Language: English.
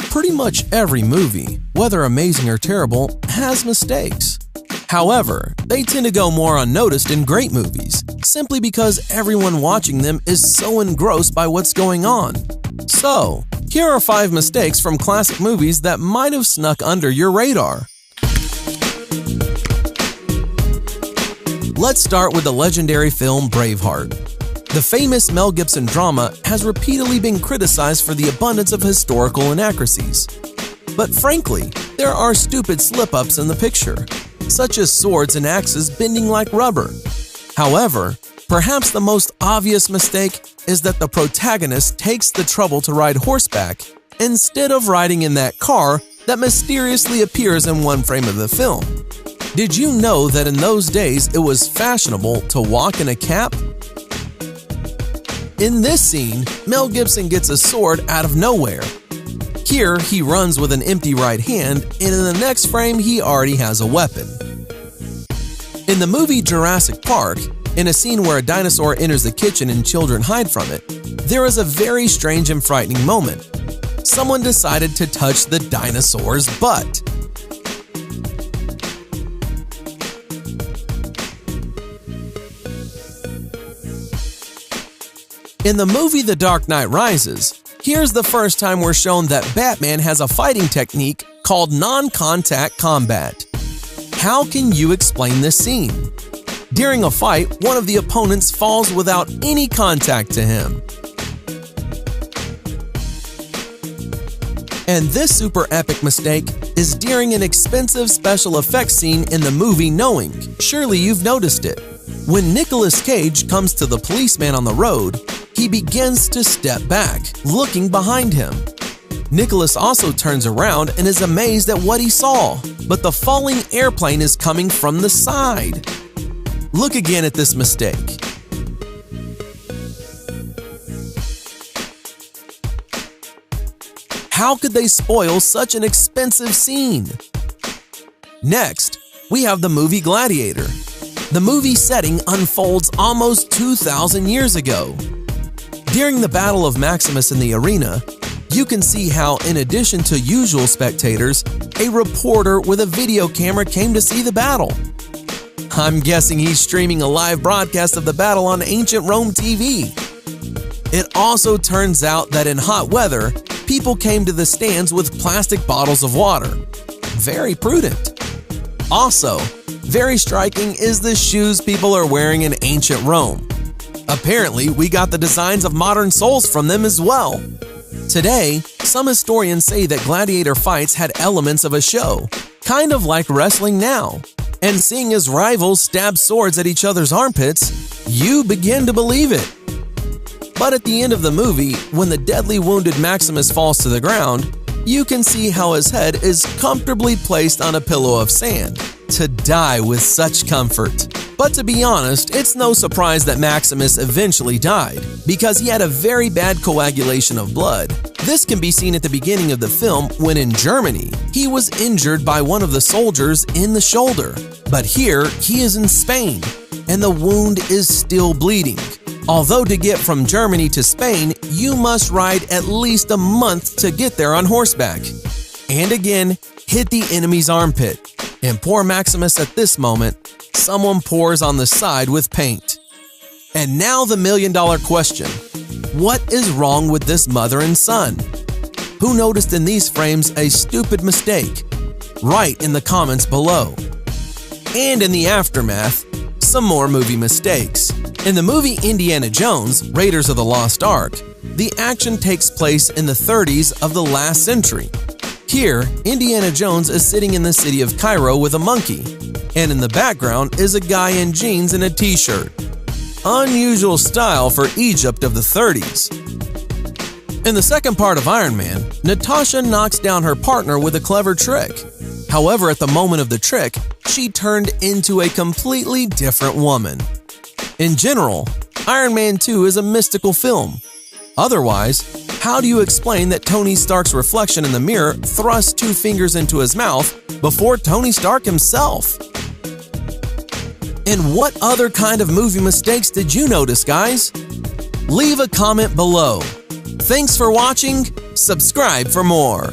Pretty much every movie, whether amazing or terrible, has mistakes. However, they tend to go more unnoticed in great movies, simply because everyone watching them is so engrossed by what's going on. So, here are 5 mistakes from classic movies that might have snuck under your radar. Let's start with the legendary film Braveheart. The famous Mel Gibson drama has repeatedly been criticized for the abundance of historical inaccuracies. But frankly, there are stupid slip-ups in the picture, such as swords and axes bending like rubber. However, perhaps the most obvious mistake is that the protagonist takes the trouble to ride horseback instead of riding in that car that mysteriously appears in one frame of the film. Did you know that in those days it was fashionable to walk in a cap? In this scene, Mel Gibson gets a sword out of nowhere. Here, he runs with an empty right hand, and in the next frame, he already has a weapon. In the movie Jurassic Park, in a scene where a dinosaur enters the kitchen and children hide from it, there is a very strange and frightening moment. Someone decided to touch the dinosaur's butt. In the movie The Dark Knight Rises, here's the first time we're shown that Batman has a fighting technique called non-contact combat. How can you explain this scene? During a fight, one of the opponents falls without any contact to him. And this super epic mistake is during an expensive special effects scene in the movie Knowing. Surely you've noticed it. When Nicolas Cage comes to the policeman on the road, he begins to step back, looking behind him. Nicholas also turns around and is amazed at what he saw, but the falling airplane is coming from the side. Look again at this mistake. How could they spoil such an expensive scene? Next, we have the movie Gladiator. The movie setting unfolds almost 2,000 years ago. During the Battle of Maximus in the arena, you can see how, in addition to usual spectators, a reporter with a video camera came to see the battle. I'm guessing he's streaming a live broadcast of the battle on ancient Rome TV. It also turns out that in hot weather, people came to the stands with plastic bottles of water. Very prudent. Also, very striking is the shoes people are wearing in ancient Rome. Apparently, we got the designs of modern soles from them as well. Today, some historians say that gladiator fights had elements of a show, kind of like wrestling now. And seeing as rivals stab swords at each other's armpits, you begin to believe it. But at the end of the movie, when the deadly wounded Maximus falls to the ground, you can see how his head is comfortably placed on a pillow of sand, to die with such comfort. But to be honest, it's no surprise that Maximus eventually died, because he had a very bad coagulation of blood. This can be seen at the beginning of the film when in Germany, he was injured by one of the soldiers in the shoulder. But here, he is in Spain, and the wound is still bleeding. Although to get from Germany to Spain, you must ride at least a month to get there on horseback. And again, hit the enemy's armpit. And poor Maximus at this moment, someone pours on the side with paint. And now the million-dollar question. What is wrong with this mother and son? Who noticed in these frames a stupid mistake? Write in the comments below. And in the aftermath, some more movie mistakes. In the movie Indiana Jones, Raiders of the Lost Ark, the action takes place in the 30s of the last century. Here, Indiana Jones is sitting in the city of Cairo with a monkey, and in the background is a guy in jeans and a t-shirt. Unusual style for Egypt of the 30s. In the second part of Iron Man, Natasha knocks down her partner with a clever trick. However, at the moment of the trick, she turned into a completely different woman. In general, Iron Man 2 is a mystical film. Otherwise, how do you explain that Tony Stark's reflection in the mirror thrusts 2 fingers into his mouth before Tony Stark himself? And what other kind of movie mistakes did you notice, guys? Leave a comment below. Thanks for watching. Subscribe for more.